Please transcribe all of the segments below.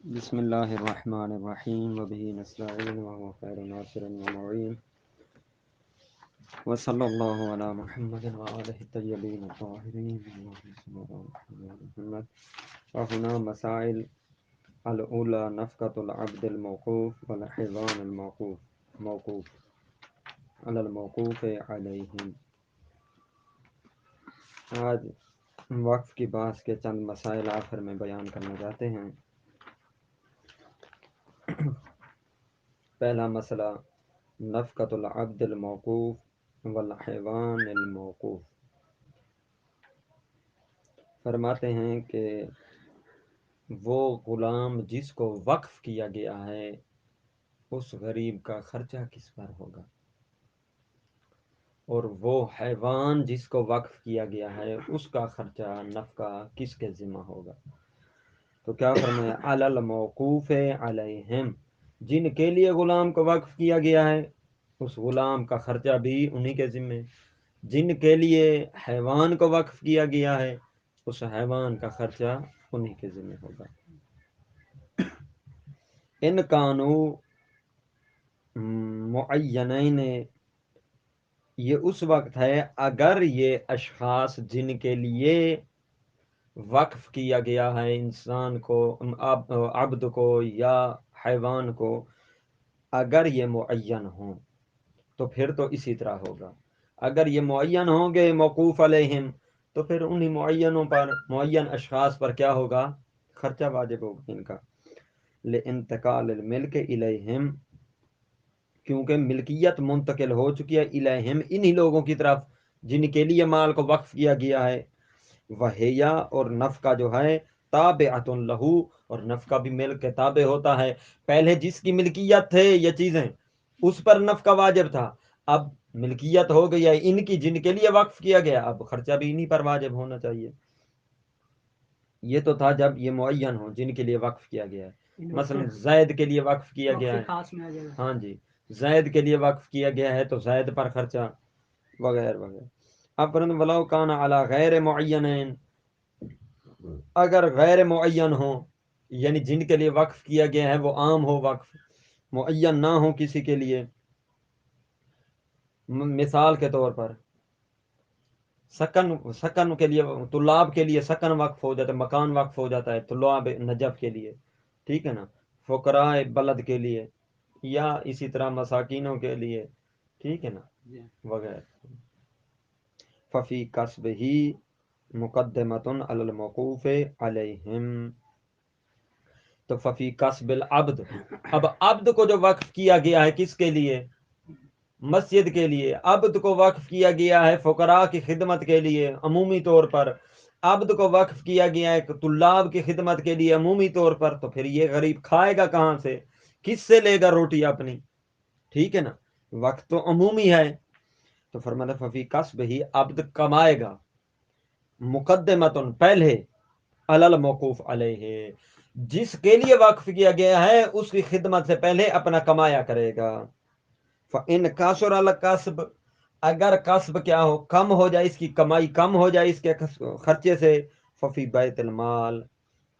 بسم اللہ الرحمن الرحیم وبہ نستعین وهو خیر ناصر ومعین وصلی اللہ علی محمد وآلہ الطیبین الطاہرین اللہم صل علی محمد. وہنا مسائل الاولی نفقۃ العبد الموقوف والحیوان موقوف علی الموقوف علیہم. آج وقف کی بحث کے چند مسائل آخر میں بیان کرنا چاہتے ہیں. پہلا مسئلہ نفقۃ العبد الموقوف والحیوان الموقوف. فرماتے ہیں کہ وہ غلام جس کو وقف کیا گیا ہے اس غریب کا خرچہ کس پر ہوگا، اور وہ حیوان جس کو وقف کیا گیا ہے اس کا خرچہ نفقہ کس کے ذمہ ہوگا. تو کیا فرمایا، علی الموقوف علیہم، جن کے لیے غلام کو وقف کیا گیا ہے اس غلام کا خرچہ بھی انہی کے ذمہ، جن کے لیے حیوان کو وقف کیا گیا ہے اس حیوان کا خرچہ انہی کے ذمہ ہوگا. ان کانو معینین، یہ اس وقت ہے اگر یہ اشخاص جن کے لیے وقف کیا گیا ہے انسان کو، عبد کو یا حیوان کو، اگر یہ معین ہوں تو پھر تو اسی طرح ہوگا. اگر یہ معین ہوں گے موقوف علیہم تو پھر انہی معینوں پر، معین اشخاص پر کیا ہوگا، خرچہ واجب ہوگا ان کا. لانتقال الملک الیہم، کیونکہ ملکیت منتقل ہو چکی ہے الیہم انہی لوگوں کی طرف جن کے لیے مال کو وقف کیا گیا ہے. وہیا، اور نفقہ جو ہے تابعۃ لہ، اور نفقہ بھی ملک کے تابع ہوتا ہے. پہلے جس کی ملکیت تھے یہ چیزیں اس پر نفقہ واجب تھا، اب ملکیت ہو گئی ہے ان کی جن کے لیے وقف کیا گیا، اب خرچہ بھی انہی پر واجب ہونا چاہیے. یہ تو تھا جب یہ معین ہو جن کے لیے وقف کیا گیا ہے. مثلا زید کے لیے وقف کیا گیا ہے، ہاں جی، زید کے لیے وقف کیا گیا ہے تو زید پر خرچہ وغیرہ وغیرہ. اب ولو کان علی غیر معینین، اگر غیر معین ہو یعنی جن کے لیے وقف کیا گیا ہے وہ عام ہو، وقف معین نہ ہو کسی کے لیے. مثال کے طور پر سکن کے لیے، طلاب کے لیے سکن وقف ہو جاتا ہے، مکان وقف ہو جاتا ہے طلاب نجف کے لیے، ٹھیک ہے نا، فقراء بلد کے لیے، یا اسی طرح مساکینوں کے لیے، ٹھیک ہے نا، وغیرہ. ففی کسب ہی مقدمۃ علی الموقوف علیہم، تو ففی کسب العبد، اب عبد کو جو وقف کیا گیا ہے کس کے لیے، مسجد کے لیے، عبد کو وقف کیا گیا ہے فقراء کی خدمت کے لیے عمومی طور پر، عبد کو وقف کیا گیا ہے طلاب کی خدمت کے لیے عمومی طور پر، تو پھر یہ غریب کھائے گا کہاں سے، کس سے لے گا روٹی اپنی، ٹھیک ہے نا، وقت تو عمومی ہے. تو فرمایا ففی کسب ہی، عبد کمائے گا، مقدمتن پہلے، علی الموقوف علیہ، جس کے لیے وقف کیا گیا ہے اس کی خدمت سے پہلے اپنا کمایا کرے گا. فَإِنْ كَثُرَ الْكَسْبُ، اگر کسب کیا ہو، کم ہو جائے، اس کی کمائی کم ہو جائے اس کے خرچے سے، ففی بیت المال،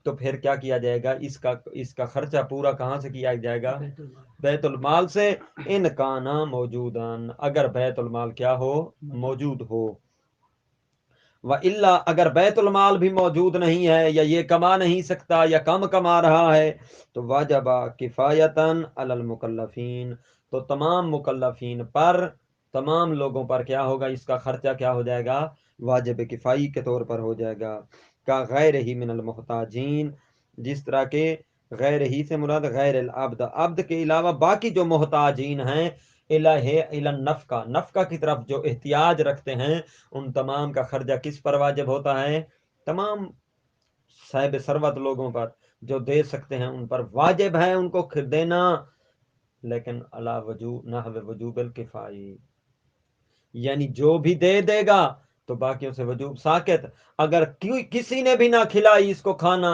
تو پھر کیا کیا جائے گا، اس کا خرچہ پورا کہاں سے کیا جائے گا، بیت المال سے. ان کانا موجودان، اگر بیت المال کیا ہو، موجود ہو. وَإِلَّا، اگر بیت المال بھی موجود نہیں ہے یا یہ کما نہیں سکتا یا کم کما رہا ہے، تو واجب کفایتاً علی المکلفین، تو تمام مکلفین پر، تمام لوگوں پر کیا ہوگا، اس کا خرچہ کیا ہو جائے گا، واجب کفائی کے طور پر ہو جائے گا. کا غیر ہی من المحتاجین، جس طرح کے غیر ہی سے مراد غیر العبد، عبد کے علاوہ باقی جو محتاجین ہیں، الہ النفقہ، نفقہ کی طرف جو احتیاج رکھتے ہیں، ان تمام کا خرچہ کس پر واجب ہوتا ہے، تمام صاحب ثروت لوگوں پر جو دے سکتے ہیں ان پر واجب ہے ان کو دینا، لیکن علی نحو وجوب الکفائی، یعنی جو بھی دے دے گا تو باقیوں سے وجوب ساقط. اگر کسی نے بھی نہ کھلائی اس کو کھانا،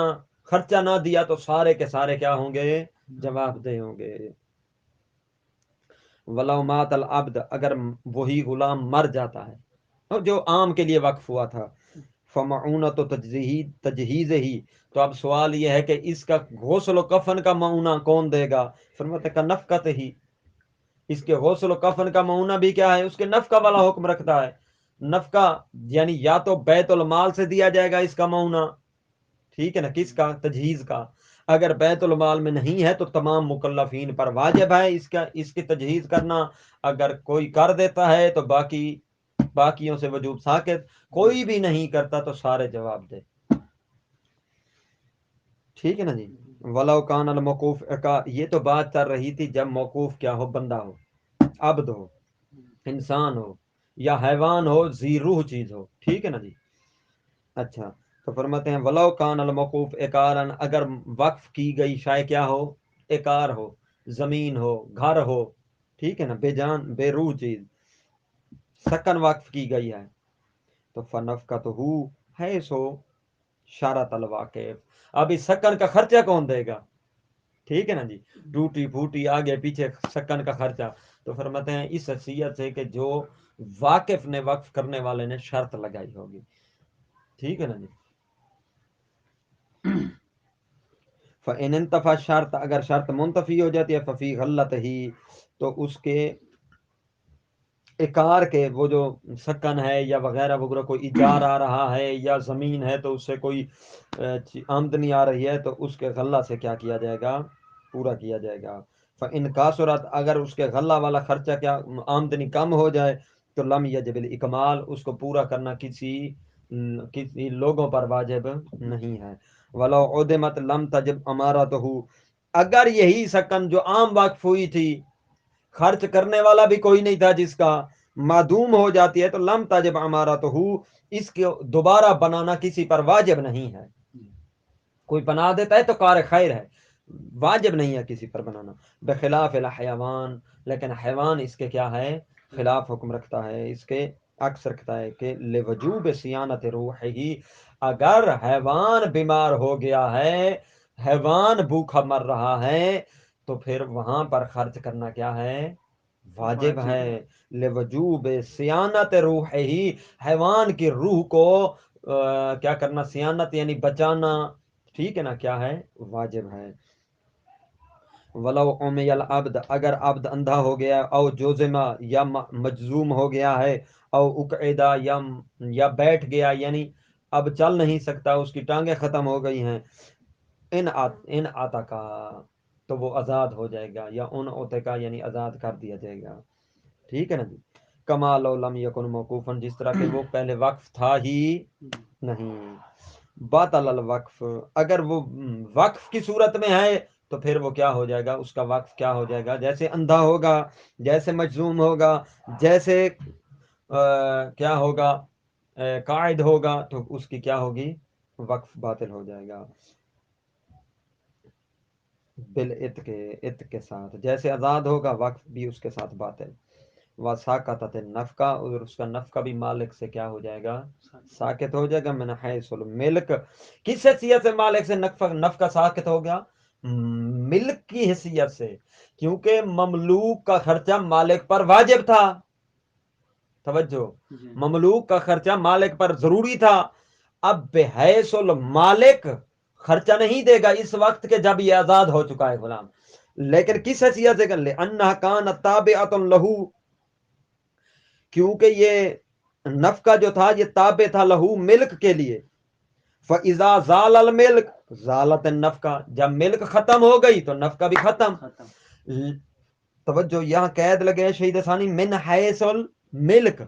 خرچہ نہ دیا، تو سارے کے سارے کیا ہوں گے، جواب دہ ہوں گے. ولو مات العبد، اگر وہی غلام مر جاتا ہے جو عام کے لیے وقف ہوا تھا، فمعونت و تجہیز ہی، تو اب سوال یہ ہے کہ اس کا غسل و کفن کا معونہ کون دے گا؟ فرماتے کا نفقت ہی، اس کے غسل و کفن کا معونہ بھی کیا ہے؟ اس کے نفقہ والا حکم رکھتا ہے۔ نفقہ یعنی یا تو بیت المال سے دیا جائے گا اس کا معونہ، ٹھیک ہے نا، کس کا؟ تجہیز کا۔ اگر بیت المال میں نہیں ہے تو تمام مکلفین پر واجب ہے اس کی تجہیز کرنا۔ اگر کوئی کر دیتا ہے تو باقیوں سے وجوب ساقط، کوئی بھی نہیں کرتا تو سارے جواب دے، ٹھیک ہے نا جی۔ ولو کان الموقوف کا، یہ تو بات چل رہی تھی جب موقوف کیا ہو؟ بندہ ہو، عبد ہو، انسان ہو، یا حیوان ہو، ذی روح چیز ہو، ٹھیک ہے نا جی۔ اچھا، تو فرماتے ہیں ولو کان الموقوف اقارن، اگر وقف کی گئی شے کیا ہو؟ اقار ہو، زمین ہو، گھر ہو، ٹھیک ہے نا، بے جان بے روح چیز سکن وقف کی گئی ہے، تو فنفقتہ ہے سو شرط الواقف، اب اس سکن کا خرچہ کون دے گا؟ ٹھیک ہے نا جی، ٹوٹی پھوٹی آگے پیچھے سکن کا خرچہ، تو فرماتے ہیں اس حیثیت سے کہ جو واقف نے، وقف کرنے والے نے شرط لگائی ہوگی، ٹھیک ہے نا جی۔ فَإِنْ انتفى شرط، اگر شرط منتفی ہو جاتی ہے، ففی غلط ہی، تو اس کے اقار کے، وہ جو سکن ہے یا وغیرہ وغیرہ کوئی ایجار آ رہا ہے یا زمین ہے تو اس سے کوئی آمدنی آ رہی ہے، تو اس کے غلہ سے کیا کیا جائے گا؟ پورا کیا جائے گا۔ فَإِنْ کَثُرَتْ، اگر اس کے غلہ والا خرچہ کیا آمدنی کم ہو جائے تو لم یجب الاکمال، اس کو پورا کرنا کسی لوگوں پر واجب نہیں ہے۔ ولو عدمت لم تجب امارتہ، اگر یہی سکن جو عام وقف ہوئی تھی، خرچ کرنے والا بھی کوئی نہیں تھا جس کا، معدوم ہو جاتی ہے تو لم تجب امارتہ، اس کو دوبارہ بنانا کسی پر واجب نہیں ہے۔ کوئی بنا دیتا ہے تو کار خیر ہے، واجب نہیں ہے کسی پر بنانا۔ بخلاف الحیوان، لیکن حیوان اس کے کیا ہے؟ خلاف حکم رکھتا ہے، اس کے عکس رکھتا ہے کہ لوجوب صیانت روح ہی، اگر حیوان بیمار ہو گیا ہے، حیوان بھوکا مر رہا ہے، تو پھر وہاں پر خرچ کرنا کیا ہے؟ واجب ہے۔ لوجوب صیانت روح ہی، حیوان کی روح کو کیا کرنا؟ صیانت یعنی بچانا، ٹھیک ہے نا، کیا ہے؟ واجب ہے۔ ولو عمی العبد، اگر عبد اندھا ہو گیا، او جوزما یا مجزوم ہو گیا ہے، او اقعدہ یا بیٹھ گیا، یعنی اب چل نہیں سکتا، اس کی ٹانگیں ختم ہو گئی ہیں، ان آتا کا، تو وہ آزاد ہو جائے گا، یا ان اوتے کا یعنی آزاد کر دیا جائے گا، ٹھیک ہے نا جی۔ کما لو لم یکن موقوفن، جس طرح کہ وہ پہلے وقف تھا ہی نہیں۔ باطل الوقف، اگر وہ وقف کی صورت میں ہے تو پھر وہ کیا ہو جائے گا؟ اس کا وقف کیا ہو جائے گا؟ جیسے اندھا ہوگا، جیسے مجزوم ہوگا، جیسے کیا ہوگا؟ قائد ہوگا، تو اس کی کیا ہوگی؟ وقف باطل ہو جائے گا بالعتق کے ساتھ، جیسے آزاد ہوگا وقف بھی اس کے ساتھ باطل۔ وساقطت النفقہ، اور اس کا نفقہ بھی مالک سے کیا ہو جائے گا؟ ساقط ہو جائے گا۔ من حیث الملک، کس حیثیت سے مالک سے نفقہ ساقط ہو گیا؟ ملک کی حیثیت سے، کیونکہ مملوک کا خرچہ مالک پر واجب تھا، توجہ، مملوک کا خرچہ مالک پر ضروری تھا، اب بحیث المالک خرچہ نہیں دے گا اس وقت کے جب یہ آزاد ہو چکا ہے غلام، لیکن کس حیثیت سے کر لے؟ انہا کانت تابعۃ لہو، کیونکہ یہ نفقہ جو تھا یہ تابع تھا لہو، ملک کے لیے۔ فَإِذَا زَالَ الْمِلْكُ زَالَتِ النَّفْقَةُ، جب ملک ختم ہو گئی تو نفقہ بھی ختم۔ توجہ، یہاں قید لگے شہید ثانی، من حیث الملک،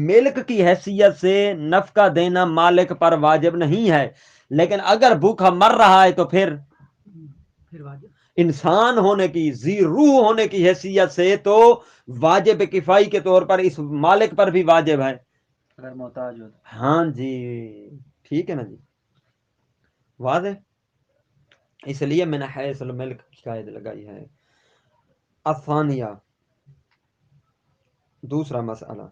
ملک کی حیثیت سے نفقہ دینا مالک پر واجب نہیں ہے، لیکن اگر بھوکا مر رہا ہے تو پھر انسان ہونے کی، ذی روح ہونے کی حیثیت سے تو واجب کفائی کے طور پر اس مالک پر بھی واجب ہے، اگر محتاج ہو۔ ہاں جی، ٹھیک ہے نا جی، واضح، اس لیے میں نے حیث الملک کی قید لگائی ہے۔ الثانیہ، دوسرا مسئلہ،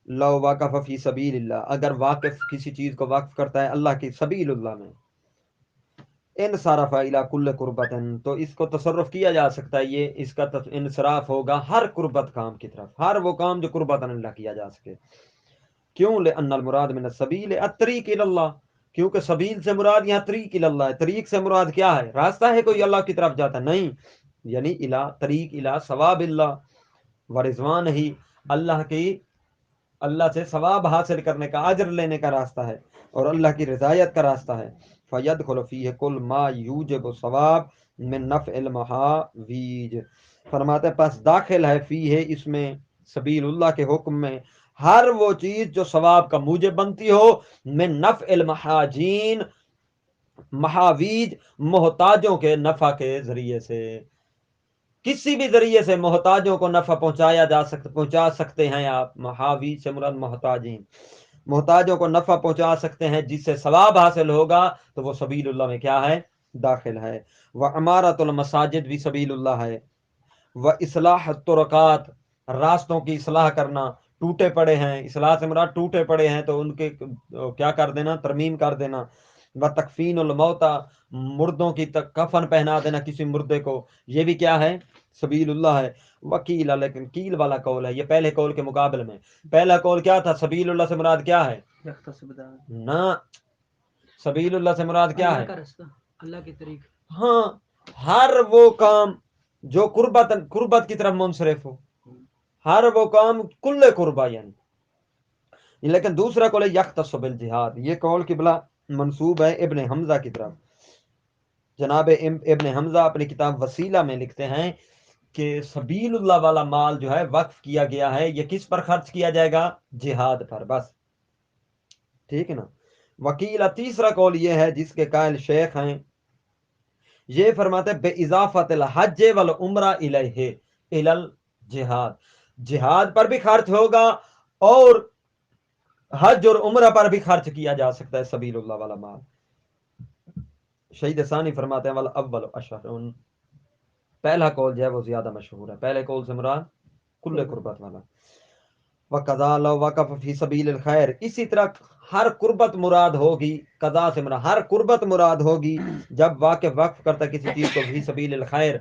لو وقف فی سبیل اللہ، اگر واقف کسی چیز کو وقف کرتا ہے اللہ کی سبیل اللہ میں، انصرف الی کل قربت، تو اس کو تصرف کیا جا سکتا ہے، یہ اس کا انصراف ہوگا ہر قربت کام کی طرف، ہر وہ کام جو قربت اللہ کیا جا سکے، کیوں؟ لأن المراد من السبیل الطریق الی اللہ، کیونکہ سبیل سے مراد یہاں طریق الی اللہ ہے۔ طریق سے مراد کیا ہے؟ راستہ ہے کوئی اللہ کی طرف جاتا؟ نہیں، یعنی الی طریق الی ثواب اللہ و رضوان ہی، اللہ سے ثواب حاصل کرنے کا، اجر لینے کا راستہ ہے اور اللہ کی رضایت کا راستہ ہے۔ فیدخل فیہ کل ما یوجب ثواب من نفع المحاویج، فرماتے ہیں پس داخل ہے فیہ، اس میں سبیل اللہ کے حکم میں، ہر وہ چیز جو ثواب کا موجب بنتی ہو، من نفع المحاجین، محاویج محتاجوں کے نفع کے ذریعے سے، کسی بھی ذریعے سے محتاجوں کو نفع پہنچا سکتے ہیں آپ۔ محاویج سے مراد محتاجین، محتاجوں کو نفع پہنچا سکتے ہیں، جس سے ثواب حاصل ہوگا تو وہ سبیل اللہ میں کیا ہے؟ داخل ہے۔ وعمارۃ المساجد بھی سبیل اللہ ہے۔ واصلاح الطرقات، راستوں کی اصلاح کرنا، ٹوٹے پڑے ہیں، اصلاح سے مراد ٹوٹے پڑے ہیں تو ان کے کیا کر دینا؟ ترمیم کر دینا۔ وتکفین الموتى، مردوں کی کفن پہنا دینا کسی مردے کو، یہ بھی کیا ہے؟ سبیل اللہ ہے۔ وکیل، لیکن کیل والا قول ہے یہ پہلے قول کے مقابلے میں۔ پہلا قول کیا تھا؟ سبیل اللہ سے مراد کیا ہے؟ نہ، سبیل اللہ سے مراد کیا ہے؟ اللہ کی طریق، ہاں، ہر وہ کام جو قربت کی طرف منصرف ہو، ہر وہ کام کل قربہ یعنی۔ لیکن دوسرا قول ہے یختص بالجہاد، یہ قول قبلہ منسوب ہے ابن حمزہ کی طرف۔ جناب ابن حمزہ اپنی کتاب وسیلہ میں لکھتے ہیں کہ سبیل اللہ والا مال جو ہے وقف کیا گیا ہے، یہ کس پر خرچ کیا جائے گا؟ جہاد پر، بس ٹھیک ہے نا۔ وکیل، تیسرا قول یہ ہے جس کے قائل شیخ ہیں، یہ فرماتے ہیں بے اضافت الحج والعمرہ الیہ الی الجہاد، جہاد پر بھی خرچ ہوگا اور حج اور عمرہ پر بھی خرچ کیا جا سکتا ہے سبیل اللہ والا مال۔ شہید ثانی فرماتے ہیں والاول اشہر، پہلا قول جو ہے وہ زیادہ مشہور ہے، پہلے قول سے مراد کل قربت والا۔ وقضا لو وقف فی سبیل الخیر، اسی طرح ہر قربت مراد ہوگی، قضا سے مراد ہر قربت مراد ہوگی جب واقف وقف کرتا کسی چیز کو فی سبیل الخیر،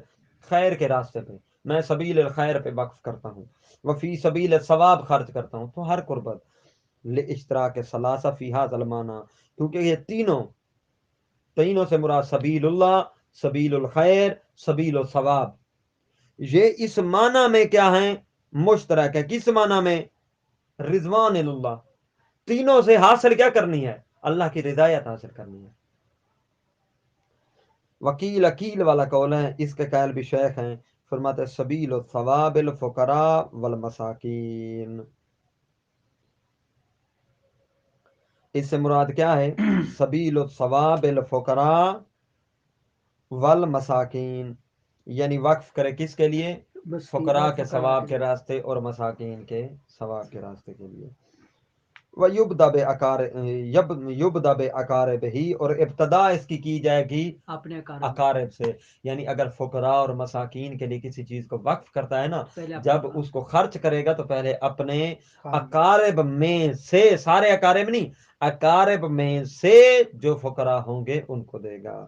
خیر کے راستے پہ، میں سبیل الخیر پہ وقف کرتا ہوں، وفی سبیل الثواب خرچ کرتا ہوں، تو ہر قربت لاشتراک ثلاثہ فی ھذا المعنی، کیونکہ یہ تینوں سے مراد سبیل اللہ، سبیل الخیر، سبیل الثواب، یہ اس معنی میں کیا ہیں؟ مشترک ہے۔ کس معنی میں؟ رضوان اللہ، تینوں سے حاصل کیا کرنی ہے؟ اللہ کی رضایت حاصل کرنی ہے۔ وکیل، عقیل والا قول ہے، اس کے قائل بھی شیخ ہیں، فرماتے سبیل الثواب الفقراء والمساکین، اس سے مراد کیا ہے؟ سبیل الثواب الفقراء والمساکین، یعنی وقف کرے کس کے لیے؟ فقراء کے ثواب کے راستے اور مساکین کے ثواب کے راستے کے لیے۔ وَيُبْدَأَ بِأَقَارِبِهِ، اور ابتدا اس کی جائے گی اپنے اقارب سے، یعنی اگر فقراء اور مساکین کے لیے کسی چیز کو وقف کرتا ہے نا، جب اس کو خرچ کرے گا تو پہلے اپنے اقارب میں سے، سارے اقارب نہیں، اقارب میں سے جو فقراء ہوں گے ان کو دے گا۔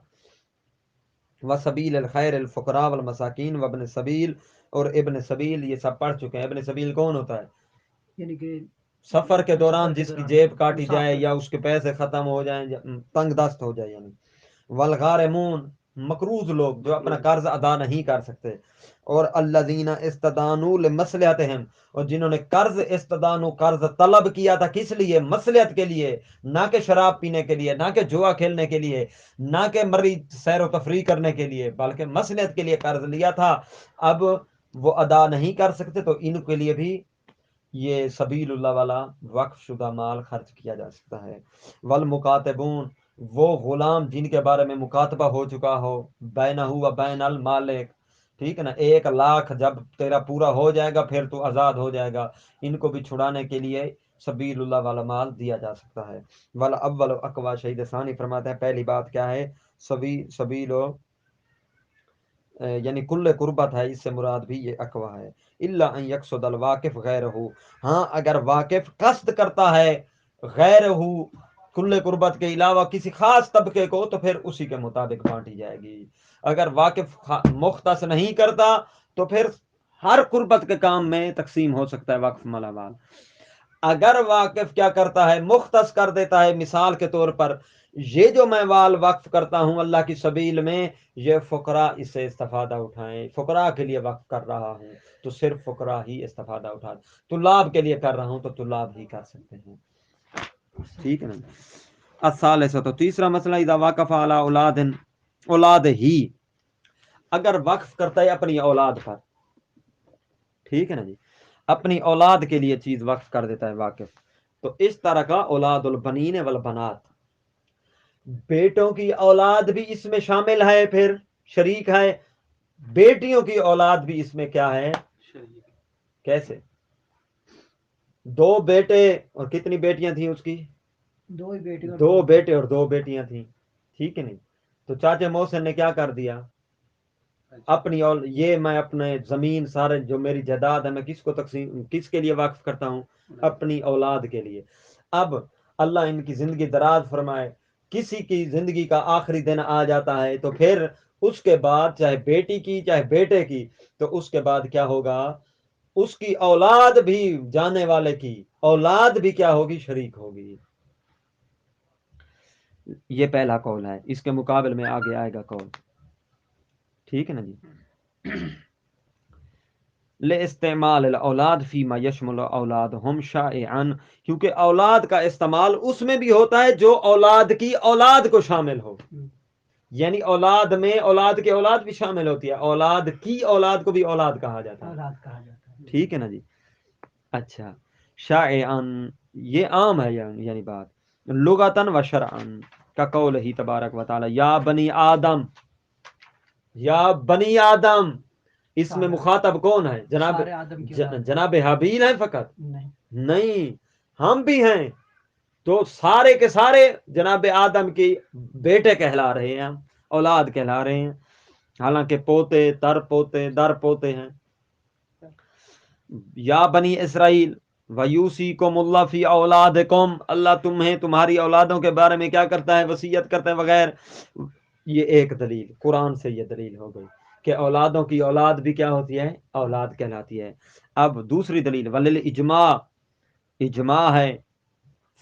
وسبیل الخیر الفقراء والمساکین وابن سبیل، اور ابن سبیل یہ سب پڑھ چکے ہیں۔ ابن سبیل کون ہوتا ہے؟ یعنی کہ سفر کے دوران جس کی جیب کاٹی جائے یا اس کے پیسے ختم ہو جائیں، تنگ دست ہو جائے یعنی۔ والغارمون، مقروض لوگ جو اپنا قرض ادا نہیں کر سکتے، اور الذین استدانوا لمصلحتہم، اور جنہوں نے قرض طلب کیا تھا کس لیے؟ مصلحت کے لیے، نہ کہ شراب پینے کے لیے، نہ کہ جوا کھیلنے کے لیے، نہ کہ مریض سیر و تفریح کرنے کے لیے، بلکہ مصلحت کے لیے قرض لیا تھا، اب وہ ادا نہیں کر سکتے، تو ان کے لیے بھی یہ سبیل اللہ والا وقف شدہ مال خرچ کیا جا سکتا ہے۔ والمکاتبون، وہ غلام جن کے بارے میں مکاتبہ ہو چکا ہو، بینہ و بین المالک، ٹھیک ہے نا، 1,00,000 جب تیرا پورا ہو جائے گا پھر تو آزاد ہو جائے گا، ان کو بھی چھڑانے کے لیے سبیل اللہ والا مال دیا جا سکتا ہے۔ والاول اقوا، شہید ثانی فرماتے ہیں پہلی بات کیا ہے؟ سبیل یعنی کل قربت ہے، اس سے مراد بھی یہ اقوا ہے۔ الا ان یقصد الواقف غیرہ، ہاں اگر واقف قصد کرتا ہے غیرہ، کل قربت کے علاوہ کسی خاص طبقے کو، تو پھر اسی کے مطابق بانٹی جائے گی۔ اگر واقف مختص نہیں کرتا تو پھر ہر قربت کے کام میں تقسیم ہو سکتا ہے وقف مال۔ اگر واقف کیا کرتا ہے، مختص کر دیتا ہے، مثال کے طور پر یہ جو میں مال وقف کرتا ہوں اللہ کی سبیل میں، یہ فقراء اس سے استفادہ اٹھائیں، فقراء کے لیے وقف کر رہا ہوں تو صرف فقراء ہی استفادہ اٹھائیں، طلاب کے لیے کر رہا ہوں تو طلاب ہی کر سکتے ہیں، ٹھیک ہے نا۔ الثالثہ، تو تیسرا مسئلہ، اذا وقف علی اولاد ہی، اگر وقف کرتا ہے اپنی اولاد پر، ٹھیک ہے نا جی، اپنی اولاد کے لیے چیز وقف کر دیتا ہے واقف، تو اس طرح کا اولاد البنین والبنات، بیٹوں کی اولاد بھی اس میں شامل ہے، پھر شریک ہے، بیٹیوں کی اولاد بھی اس میں کیا ہے، کیسے؟ دو بیٹے اور کتنی بیٹیاں تھیں اس کی؟ دو ہی بیٹے اور دو بیٹے اور دو بیٹیاں تھیں، ٹھیک ہے نہیں؟ تو چاچے محسن نے کیا کر دیا، اپنی اور یہ میں اپنے زمین سارے جو میری جائیداد ہے میں کس کو تقسیم، کس کے لیے وقف کرتا ہوں؟ اپنی اولاد کے لیے۔ اب اللہ ان کی زندگی دراز فرمائے، کسی کی زندگی کا آخری دن آ جاتا ہے تو پھر اس کے بعد چاہے بیٹی کی چاہے بیٹے کی، تو اس کے بعد کیا ہوگا، اس کی اولاد بھی، جانے والے کی اولاد بھی کیا ہوگی، شریک ہوگی۔ یہ پہلا قول ہے، اس کے مقابل میں آگے آئے گا قول، ٹھیک ہے نا جی۔ لاستعمال الاولاد فیما یشمل اولادہم شائعا، کیونکہ اولاد کا استعمال اس میں بھی ہوتا ہے جو اولاد کی اولاد کو شامل ہو، یعنی اولاد میں اولاد کی اولاد بھی شامل ہوتی ہے، اولاد کی اولاد کو بھی اولاد کہا جاتا ہے، اولاد کہا جاتا ہے، ٹھیک ہے نا جی۔ اچھا، شائعا یہ عام ہے، یعنی بات لغتاً و شرعاً، کا قول ہی تبارک و تعالی یا بنی آدم، یا بنی آدم، اس میں مخاطب کون ہے؟ سارے آدم کی اولاد، جناب حابیل ہیں فقط؟ نہیں، نہیں، ہم بھی ہیں، تو سارے کے سارے جناب آدم کی بیٹے کہلا رہے ہیں، اولاد کہلا رہے ہیں، حالانکہ پوتے تر پوتے در پوتے ہیں۔ یا بنی اسرائیل وَيُوصِيكُمُ اللَّهُ فِي أَوْلَادِكُمْ، اللہ تمہیں تمہاری اولادوں کے بارے میں کیا کرتا ہے، وصیت کرتا ہے وغیرہ۔ یہ ایک دلیل قرآن سے، یہ دلیل ہو گئی کہ اولادوں کی اولاد بھی کیا ہوتی ہے، اولاد کہلاتی ہے۔ اب دوسری دلیل وَلِلْإِجْمَاعِ، اجماع ہے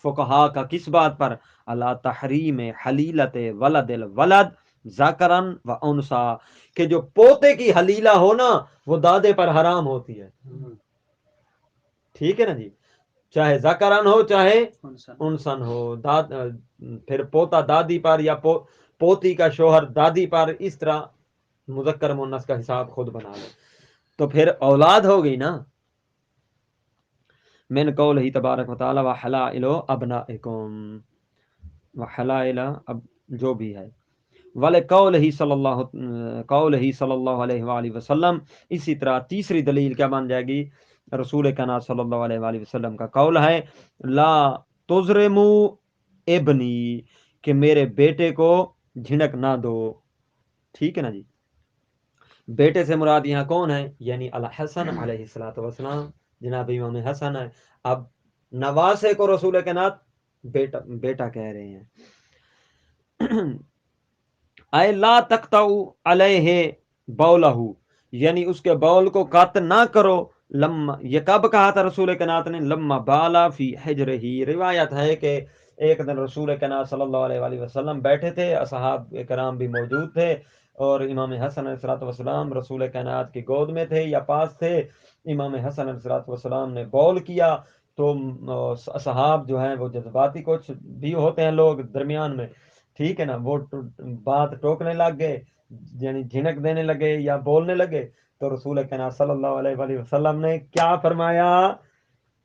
فقہا کا کس بات پر، اللہ تحریم حلیلت ولد الولد ذکرن و انسا، کہ جو پوتے کی حلیلہ ہونا وہ دادے پر حرام ہوتی ہے، ٹھیک ہے نا جی، چاہے ذکرن ہو چاہے انسن ہو، پھر پوتا دادی پر یا پوتی کا شوہر دادی پر، اس طرح مذکر مؤنث کا حساب خود بنا لے، تو پھر اولاد ہو گئی نا۔ من قولہ تبارک و تعالی وحلائل ابنائکم، وحلائل اب جو بھی ہے، قولہ صلی اللہ علیہ وآلہ وسلم، اسی طرح تیسری دلیل کیا بن جائے گی، رسول کنا صلی اللہ علیہ وآلہ وسلم کا قول ہے لا تظرمو ابنی، کہ میرے بیٹے کو جھنک نہ دو، ٹھیک ہے نا جی۔ بیٹے سے مراد یہاں کون ہے، یعنی الحسن علیہ الصلوۃ والسلام، جناب امام حسن ہے۔ اب نواسے کو رسول کے نات بیٹا بیٹا کہہ رہے ہیں۔ اے لا تقطعوا علیہ بولہ، یعنی اس کے بول کو قطع نہ کرو، لما، یہ کب کہا تھا رسول کائنات نے، لما بالا فی حجرہ، روایت ہے کہ ایک دن رسول کائنات صلی اللہ علیہ وآلہ وسلم بیٹھے تھے، اصحاب کرام بھی موجود تھے، اور امام حسن علیہ السلام رسول کائنات کی گود میں تھے یا پاس تھے، امام حسن علیہ السلام نے بول کیا تو اصحاب جو ہیں وہ جذباتی کچھ بھی ہوتے ہیں لوگ درمیان میں، ٹھیک ہے نا، وہ بات ٹوکنے لگ گئے، یعنی جھنک دینے لگے یا بولنے لگے، تو رسول کائنات صلی اللہ علیہ وآلہ وسلم نے کیا فرمایا،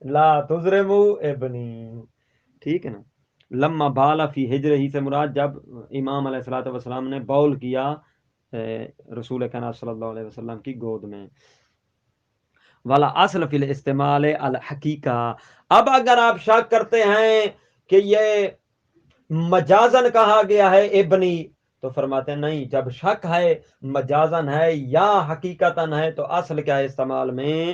لا تظرمو ابنی، ٹھیک ہے نا۔ لما بالا فی ہجرہ ہی سے مراد جب امام علیہ الصلوۃ والسلام نے بول کیا رسول کائنات صلی اللہ علیہ وسلم کی گود میں۔ والا اصل فی الاستعمال الحقیقہ، اب اگر آپ شک کرتے ہیں کہ یہ مجازن کہا گیا ہے ابنی، تو فرماتے ہیں نہیں، جب شک ہے مجازن ہے یا حقیقتاً ہے تو اصل کیا ہے استعمال میں،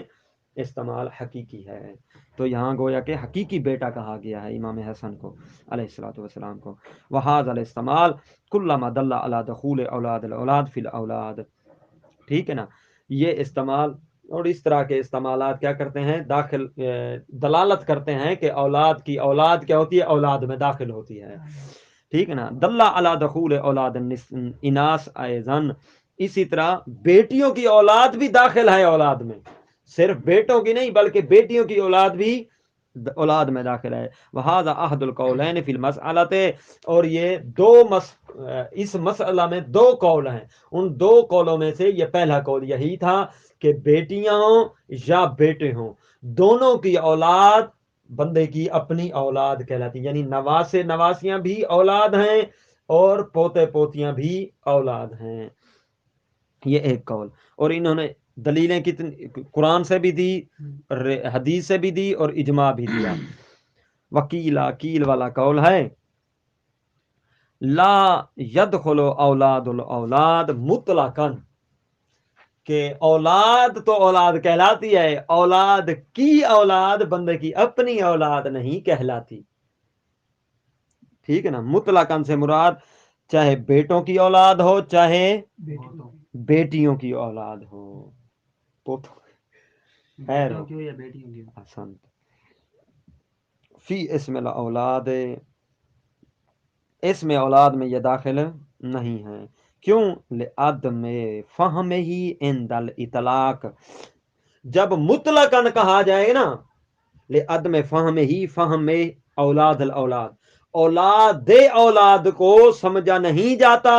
استعمال حقیقی ہے، تو یہاں گویا کہ حقیقی بیٹا کہا گیا ہے امام حسن کو علیہ الصلوۃ والسلام کو۔ وہذا الاستعمال کلما دل علی دخول اولاد الاولاد فی الاولاد، ٹھیک ہے نا، یہ استعمال اور اس طرح کے استعمالات کیا کرتے ہیں، دلالت کرتے ہیں کہ اولاد کی اولاد کیا ہوتی ہے، اولاد میں داخل ہوتی ہے، ٹھیک ہے نا. دلہ علی دخول اولاد اناس ایزن، اسی طرح بیٹیوں کی اولاد بھی داخل ہے اولاد میں، صرف بیٹوں کی نہیں بلکہ بیٹیوں کی اولاد بھی اولاد میں داخل ہے. وہذا احد القولین فی المسألۃ، اور یہ اس مسئلہ میں دو قول ہیں، ان دو قولوں میں سے یہ پہلا قول یہی تھا کہ بیٹیاں ہوں یا بیٹے ہوں، دونوں کی اولاد بندے کی اپنی اولاد کہلاتی، یعنی نواسے نواسیاں بھی اولاد ہیں اور پوتے پوتیاں بھی اولاد ہیں. یہ ایک قول. اور انہوں نے دلیلیں کتنی قرآن سے بھی دی، حدیث سے بھی دی اور اجماع بھی دیا. وکیلا کیل والا قول ہے لا يدخل اولاد الاولاد مطلقاً، کہ اولاد تو اولاد کہلاتی ہے، اولاد کی اولاد بندے کی اپنی اولاد نہیں کہلاتی، ٹھیک ہے نا. مطلقاً سے مراد چاہے بیٹوں کی اولاد ہو چاہے بیٹیوں کی اولاد ہو. آسان. فی اسم الاولاد، اس میں اولاد میں یہ داخل نہیں ہے. کیوں؟ لعدم فہم ہی عند الاطلاق، جب مطلقاً کہا جائے نا، لعدم فہم ہی، فہم میں اولاد الاولاد، اولاد اولاد کو سمجھا نہیں جاتا،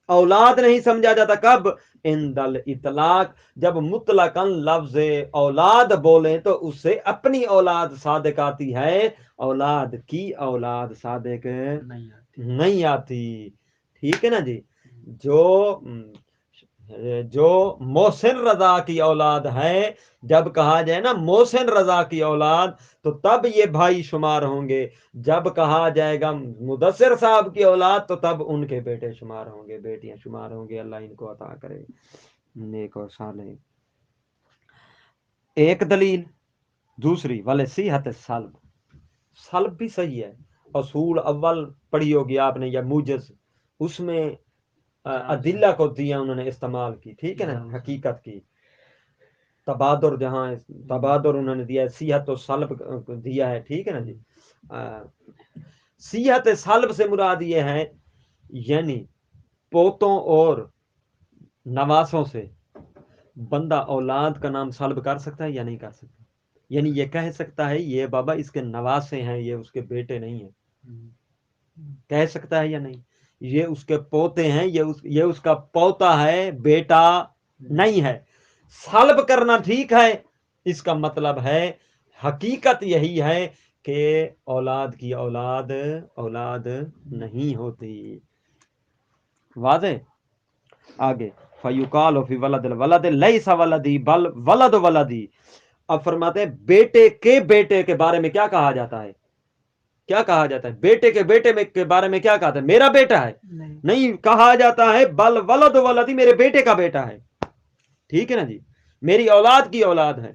اولاد نہیں سمجھا جاتا کب؟ عند الاطلاق، جب مطلقاً لفظ اولاد بولیں تو اس سے اپنی اولاد صادق آتی ہے، اولاد کی اولاد صادق نہیں آتی، ٹھیک ہے نا جی. جو محسن رضا کی اولاد ہے، جب کہا جائے نا محسن رضا کی اولاد تو تب یہ بھائی شمار ہوں گے، جب کہا جائے گا مدثر صاحب کی اولاد تو تب ان کے بیٹے شمار ہوں گے، بیٹیاں شمار ہوں گے. اللہ ان کو عطا کرے نیک اور صالح. ایک دلیل. دوسری وَلَصِیحَۃِ السلب، سلب بھی صحیح ہے. اصول اول پڑھی ہوگی آپ نے یا موجز، اس میں ادلہ کو دیا انہوں نے استعمال کی، ٹھیک ہے نا، حقیقت کی. تبادر، جہاں تبادر انہوں نے دیا ہے، صیحت و سلب دیا ہے، ٹھیک ہے نا جی. صیحت سلب سے مراد یہ ہے یعنی پوتوں اور نواسوں سے بندہ اولاد کا نام سلب کر سکتا ہے یا نہیں کر سکتا، یعنی یہ کہہ سکتا ہے یہ بابا اس کے نواسے ہیں، یہ اس کے بیٹے نہیں ہیں، کہہ سکتا ہے یا نہیں؟ یہ اس کے پوتے ہیں، یہ اس کا پوتا ہے، بیٹا نہیں ہے. سلب کرنا ٹھیک ہے، اس کا مطلب ہے حقیقت یہی ہے کہ اولاد کی اولاد اولاد نہیں ہوتی. واضح. آگے فیقال فی ولد الولد لیس ولدی بل ولد ولدی. اب فرماتے ہیں بیٹے کے بیٹے کے بارے میں کیا کہا جاتا ہے، کیا کہا جاتا ہے؟ بیٹے کے بیٹے میں کے بارے میں کیا کہا جاتا ہے؟ میرا بیٹا ہے نہیں کہا جاتا ہے، بل ولد ولدی، میرے بیٹے کا بیٹا ہے، ٹھیک ہے نا جی، میری اولاد کی اولاد ہے.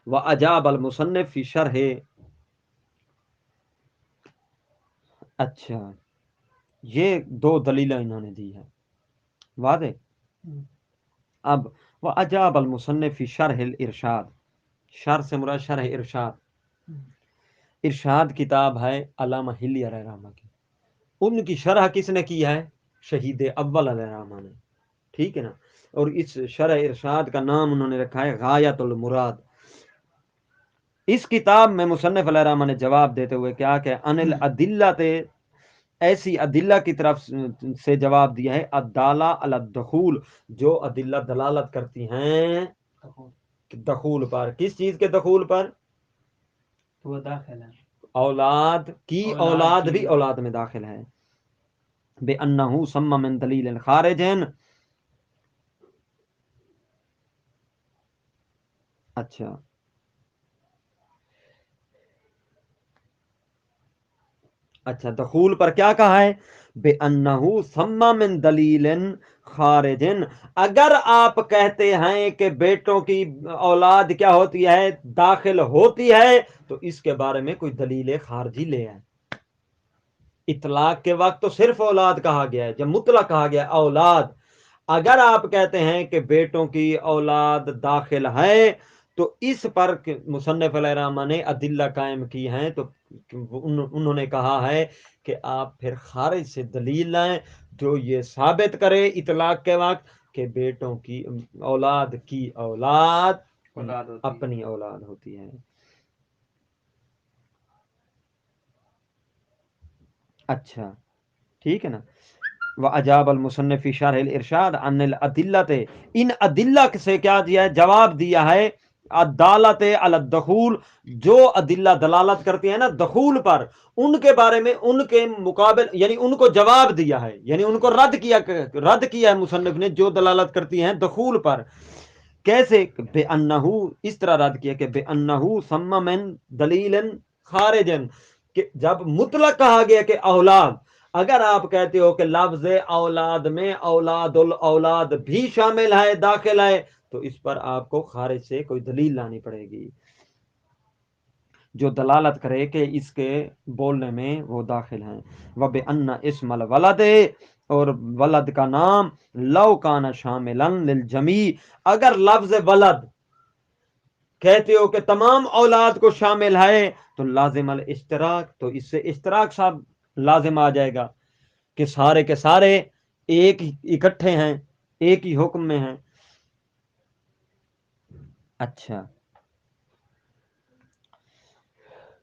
وَأَجَابَ الْمُصَنِّفُ فِي شَرْحِ، اچھا یہ دو دلیلیں انہوں نے دی ہے، واضح. اب وَأَجَابَ الْمُصَنِّفُ فِي شَرْحِ الْإِرْشَادِ، شرح سے مراد شرح ارشاد. ارشاد کتاب ہے علامہ ہلی علیہ رحمہ کی، ان کی شرح کس نے کی ہے؟ شہید اول علیہ رحمہ نے، ٹھیک ہے نا. اور اس شرح ارشاد کا نام انہوں نے رکھا ہے غایت المراد. اس کتاب میں مصنف علیہ رحمہ نے جواب دیتے ہوئے کیا کہ انل ادلہ، ایسی ادلہ کی طرف سے جواب دیا ہے الدالہ علی الدخول، جو ادلہ دلالت کرتی ہیں دخول پر. کس چیز کے دخول پر؟ وہ داخل ہے اولاد کی اولاد بھی اولاد میں داخل ہے. بے انہو سمّ من دلیل خارج. اچھا اچھا دخول پر کیا کہا ہے؟ بے انہو ثم من دلیل خارج. اگر آپ کہتے ہیں کہ بیٹوں کی اولاد کیا ہوتی ہے؟ داخل ہوتی ہے، تو اس کے بارے میں کوئی دلیل خارجی لے آئے. اطلاق کے وقت تو صرف اولاد کہا گیا ہے، جب مطلق کہا گیا اولاد، اگر آپ کہتے ہیں کہ بیٹوں کی اولاد داخل ہے تو اس پر مصنف علیہ الرحمہ نے ادلہ قائم کی ہیں، تو انہوں نے کہا ہے کہ آپ پھر خارج سے دلیل لائیں جو یہ ثابت کرے اطلاق کے وقت کہ بیٹوں کی اولاد کی اولاد اپنی اولاد ہوتی ہے۔ اچھا ٹھیک ہے نا۔ وَأَجَابَ الْمُصَنِّفُ فِي شَرْحِ الْإِرْشَادِ عَنِ الْأَدِلَّةِ، ان ادلہ سے کیا دیا ہے؟ جواب دیا ہے الدالۃ علی الدخول، جو ادلہ دلالت کرتی ہیں نا دخول پر، ان کے بارے میں ان کے مقابل یعنی ان کو جواب دیا ہے، یعنی ان کو رد کیا ہے مصنف نے جو دلالت کرتی ہیں دخول پر۔ کیسے؟ بے انہو، اس طرح رد کیا کہ بے انہو ثم من دلیل خارج، کہ جب مطلق کہا گیا کہ اولاد، اگر آپ کہتے ہو کہ لفظ اولاد میں اولاد الاولاد بھی شامل ہے داخل ہے، تو اس پر آپ کو خارج سے کوئی دلیل لانی پڑے گی جو دلالت کرے کہ اس کے بولنے میں وہ داخل ہیں۔ وَبِأَنَّ اسم الولد، اور ولد کا نام لو کان شاملا للجمیع، اگر لفظ ولد کہتے ہو کہ تمام اولاد کو شامل ہے تو لازم الاشتراک، تو اس سے اشتراک صاحب لازم آ جائے گا کہ سارے کے سارے ایک اکٹھے ہیں، ایک ہی حکم میں ہیں۔ اچھا،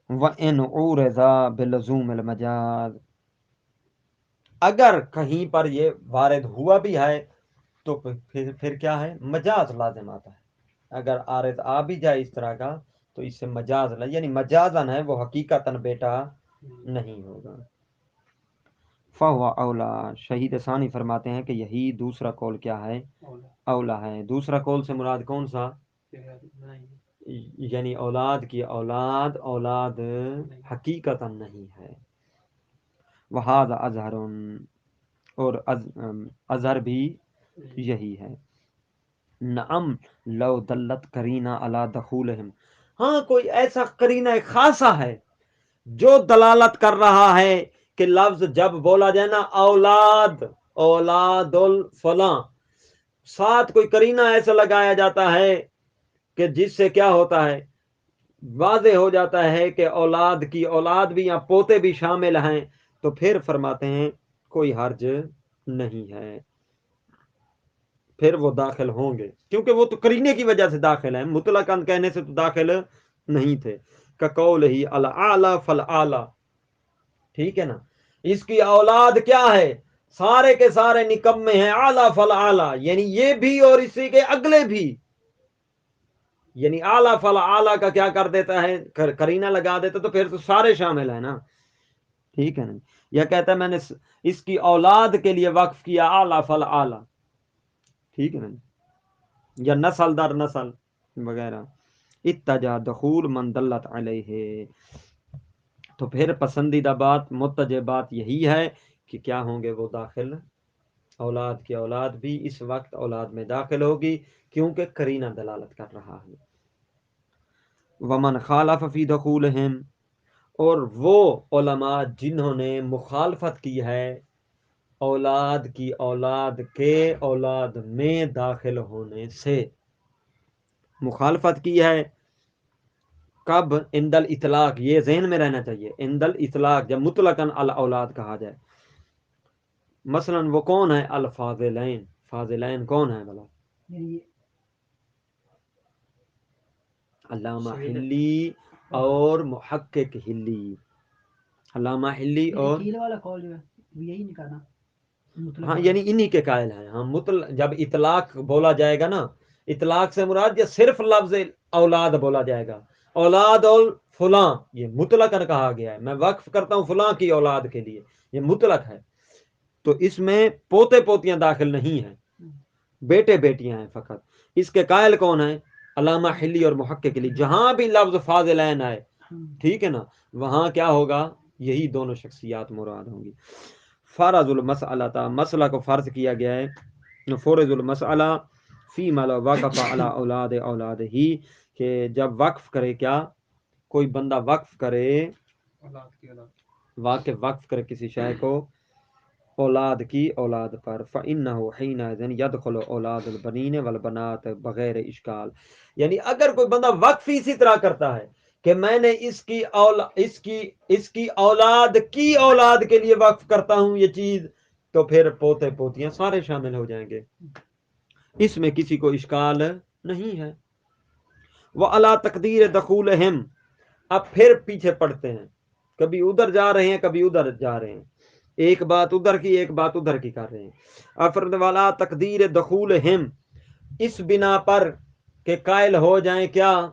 وَإِنْ عُورِضَ بِلُزُومِ الْمَجَازِ، اگر کہیں پر یہ وارد ہوا بھی ہے تو پھر کیا ہے؟ مجاز لازم آتا ہے۔ اگر عارض آ بھی جائے اس طرح کا تو اس سے مجاز یعنی مجازن ہے، وہ حقیقتاً بیٹا نہیں ہوگا۔ فَهُوَ اولا، شہید ثانی فرماتے ہیں کہ یہی دوسرا قول کیا ہے؟ اولا ہے۔ دوسرا قول سے مراد کون سا؟ یعنی اولاد کی اولاد اولاد حقیقتاً نہیں ہے۔ وَهَذَا أَظْهَرٌ، اور اظہر بھی یہی ہے۔ نعم لو دلت کرینہ علی دخولہم، ہاں کوئی ایسا کرینہ خاصا ہے جو دلالت کر رہا ہے کہ لفظ جب بولا جائے نا اولاد اولاد الفلاں، ساتھ کوئی کرینہ ایسا لگایا جاتا ہے کہ جس سے کیا ہوتا ہے؟ واضح ہو جاتا ہے کہ اولاد کی اولاد بھی یا پوتے بھی شامل ہیں، تو پھر فرماتے ہیں کوئی حرج نہیں ہے، پھر وہ داخل ہوں گے، کیونکہ وہ تو کرینے کی وجہ سے داخل ہیں، مطلقاً کہنے سے تو داخل نہیں تھے۔ کقول ہی الاعلی فالاعلی، ٹھیک ہے نا، اس کی اولاد کیا ہے؟ سارے کے سارے نکمے ہیں، اعلی فالاعلی، یعنی یہ بھی اور اسی کے اگلے بھی، یعنی اعلی فالاعلی کا کیا کر دیتا ہے؟ کرینہ لگا دیتا، تو پھر تو سارے شامل ہیں نا، ٹھیک ہے نا۔ یا کہتا ہے میں نے اس کی اولاد کے لیے وقف کیا اعلی فالاعلی، ٹھیک ہے نا، یا نسل در نسل وغیرہ۔ اتجا دخول من دلت علیہ، تو پھر پسندیدہ بات متجہ بات یہی ہے کہ کیا ہوں گے وہ داخل، اولاد کی اولاد بھی اس وقت اولاد میں داخل ہوگی کیونکہ کرینہ دلالت کر رہا ہے۔ ومن خالف فی دخولہم، اور وہ علماء جنہوں نے مخالفت کی ہے اولاد کی اولاد کے اولاد میں داخل ہونے سے، مخالفت کی ہے کب؟ عند الاطلاق، یہ ذہن میں رہنا چاہیے، عند الاطلاق، جب مطلقاً الاولاد کہا جائے۔ مثلا وہ کون ہے؟ الفاضلین، فاضلین کون ہے بلا؟ علامہ حلی اور محقق حلی، علامہ حلی اور ہاں یعنی انہی کے قائل ہیں۔ ہاں جب اطلاق بولا جائے گا نا، اطلاق سے مراد یہ صرف لفظ اولاد بولا جائے گا، اولاد اور فلاں، یہ مطلق کہا گیا ہے، میں وقف کرتا ہوں فلاں کی اولاد کے لیے، یہ مطلق ہے، تو اس میں پوتے پوتیاں داخل نہیں ہیں، بیٹے بیٹیاں ہیں فقط۔ اس کے قائل کون ہیں؟ علامہ حلی اور محقق حلی۔ جہاں بھی لفظ فاضلین آئے، ٹھیک ہے نا، وہاں کیا ہوگا؟ یہی دونوں شخصیات مراد ہوں گی۔ فرض المسئلہ، مسئلہ کو فرض کیا گیا ہے، فرض المسئلہ فی ما لو وقف علی اولاد اولاد ہی، کہ جب وقف کرے، کیا کوئی بندہ وقف کرے، وقف کرے کسی شے کو اولاد کی اولاد پر، فإنه حينئذ يدخل اولاد البنین والبنات بغیر اشکال. یعنی اگر کوئی بندہ وقف اسی طرح کرتا ہے کہ میں نے اس کی اولاد کی اولاد کے لیے وقف کرتا ہوں یہ چیز، تو پھر پوتے پوتیاں سارے شامل ہو جائیں گے، اس میں کسی کو اشکال نہیں ہے. وعلی تقدیر دخولہم، اب پھر پیچھے پڑتے ہیں، کبھی ادھر جا رہے ہیں کبھی ادھر جا رہے ہیں، ایک بات ادھر کی ایک بات ادھر کی کر رہے ہیں. افرد والا تقدیر دخولہم، اس بنا پر کہ قائل ہو جائیں کیا،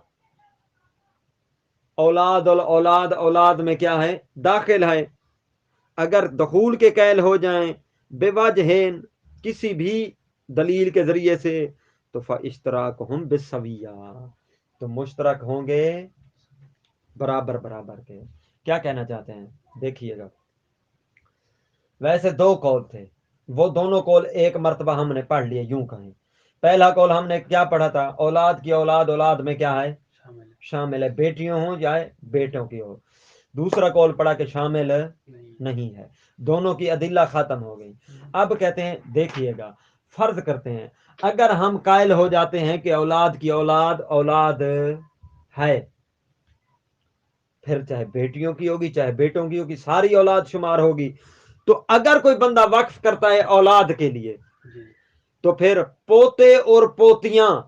اولاد اولاد اولاد میں کیا ہے داخل ہے، اگر دخول کے قائل ہو جائیں بے وجہین کسی بھی دلیل کے ذریعے سے، تو فاشتراکہم بالسویہ، تو مشترک ہوں گے برابر برابر کے. کیا کہنا چاہتے ہیں دیکھیے گا، ویسے دو قول تھے، وہ دونوں قول ایک مرتبہ ہم نے پڑھ لیے. یوں کہیں پہلا قول ہم نے کیا پڑھا تھا، اولاد کی اولاد اولاد میں کیا ہے شامل ہے، بیٹیوں ہوں یا بیٹوں کی ہو. دوسرا قول پڑھا کہ شامل نہیں ہے. دونوں کی ادلہ ختم ہو گئی. اب کہتے ہیں دیکھیے گا، فرض کرتے ہیں اگر ہم قائل ہو جاتے ہیں کہ اولاد کی اولاد اولاد ہے، پھر چاہے بیٹیوں کی ہوگی چاہے بیٹوں کی ہوگی، ساری اولاد شمار ہوگی. تو اگر کوئی بندہ وقف کرتا ہے اولاد کے لیے، تو پھر پوتے اور پوتیاں،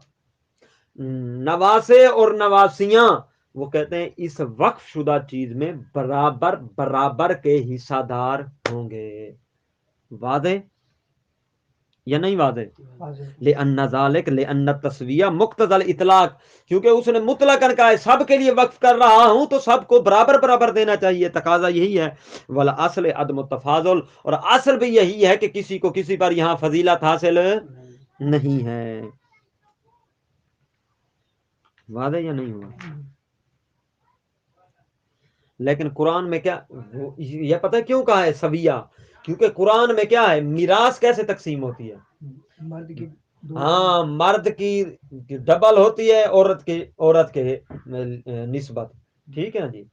نواسے اور نواسیاں، وہ کہتے ہیں اس وقف شدہ چیز میں برابر برابر کے حصہ دار ہوں گے. واضح یا نہیں واضح؟ لأن ذلك لأن التسویہ مقتضی الاطلاق، کیونکہ اس نے مطلقاً کہا ہے سب کے لیے وقف کر رہا ہوں تو سب کو برابر برابر دینا چاہیے، تقاضا یہی ہے. والاصل عدم التفاضل، اور اصل بھی یہی ہے کہ کسی کو کسی پر یہاں فضیلت حاصل نہیں ہے. واضح یا نہیں ہوا؟ لیکن قرآن میں کیا، یہ پتہ کیوں کہا ہے سویہ، کیونکہ قرآن میں کیا ہے میراث کیسے تقسیم ہوتی ہے، مرد کی ہاں مرد کی ڈبل ہوتی ہے، عورت کے نسبت، ٹھیک ہے نا جی،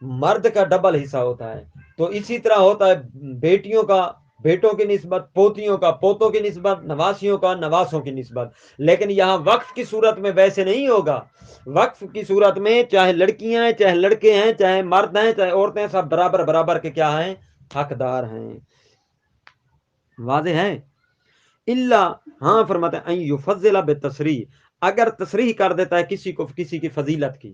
مرد کا ڈبل حصہ ہوتا ہے. تو اسی طرح ہوتا ہے بیٹیوں کا بیٹوں کی نسبت، پوتیوں کا پوتوں کی نسبت، نواسیوں کا نواسوں کی نسبت. لیکن یہاں وقف کی صورت میں ویسے نہیں ہوگا. وقف کی صورت میں چاہے لڑکیاں ہیں چاہے لڑکے ہیں چاہے مرد ہیں چاہے عورتیں ہیں، سب برابر برابر کے کیا ہیں حقدار ہیں. واضح ہے؟ الا، ہاں فرماتے ہیں ان یفضل بالتصریح، اگر تصریح کر دیتا ہے کسی کو کسی کی فضیلت کی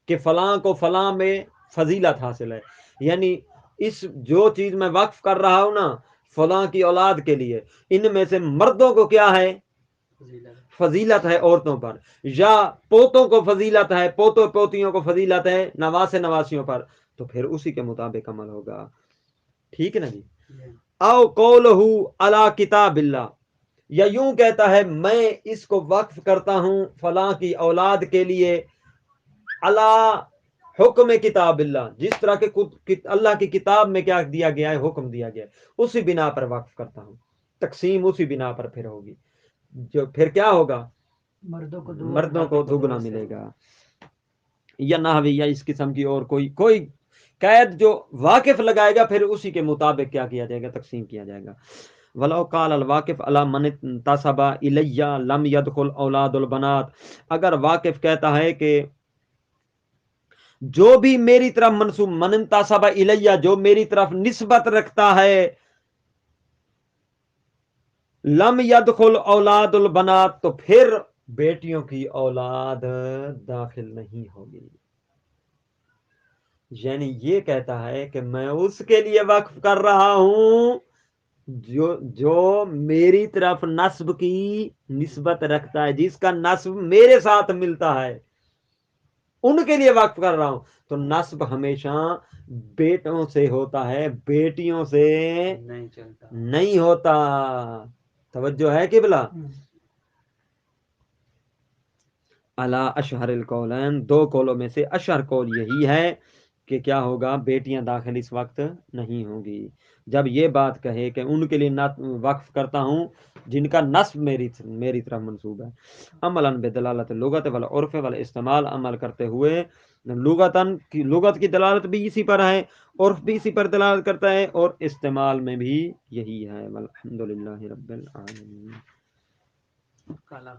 کہ فلاں کو فلاں میں فضیلت حاصل ہے، یعنی اس جو چیز میں وقف کر رہا ہوں نا فلاں کی اولاد کے لیے، ان میں سے مردوں کو کیا ہے فضیلت ہے عورتوں پر، یا پوتوں کو فضیلت ہے پوتوں پوتیوں کو فضیلت ہے نواسے نواسیوں پر، تو پھر اسی کے مطابق عمل ہوگا. ٹھیک ہے نا جی. او قولہ علی کتاب اللہ، یا یوں کہتا ہے میں اس کو وقف کرتا ہوں فلاں کی اولاد کے لیے علی حکم کتاب اللہ، جس طرح کہ اللہ کی کتاب میں کیا دیا گیا ہے حکم دیا گیا ہے، اسی بنا پر وقف کرتا ہوں. تقسیم اسی بنا پر پھر ہوگی، جو پھر کیا ہوگا مردوں کو دگنا ملے گا. یا نحوی یا اس قسم کی اور کوئی قید جو واقف لگائے گا پھر اسی کے مطابق کیا کیا جائے گا تقسیم کیا جائے گا. ولو قال الواقف علی من انتسب الی لم يدخل اولاد البنات، اگر واقف کہتا ہے کہ جو بھی میری طرف منسوب، من انتسب الی جو میری طرف نسبت رکھتا ہے، لم يدخل اولاد البنات تو پھر بیٹیوں کی اولاد داخل نہیں ہوگی. یعنی یہ کہتا ہے کہ میں اس کے لیے وقف کر رہا ہوں جو میری طرف نسب کی نسبت رکھتا ہے، جس کا نسب میرے ساتھ ملتا ہے، ان کے لیے وقف کر رہا ہوں. تو نسب ہمیشہ بیٹوں سے ہوتا ہے، بیٹیوں سے نہیں ہوتا. توجہ ہے قبلہ؟ الا اشہر القولین، دو قولوں میں سے اشہر قول یہی ہے کہ کیا ہوگا بیٹیاں داخل اس وقت نہیں ہوں گی. جب یہ بات کہے کہ ان کے لیے وقف کرتا ہوں جن کا نسب میری طرف منسوب ہے. عملاً بدلالت اللغت والعرف والاستعمال، عمل کرتے ہوئے لغت کی دلالت بھی اسی پر ہے، عرف بھی اسی پر دلالت کرتا ہے، اور استعمال میں بھی یہی ہے۔ الحمد للہ رب العالمین۔ کالا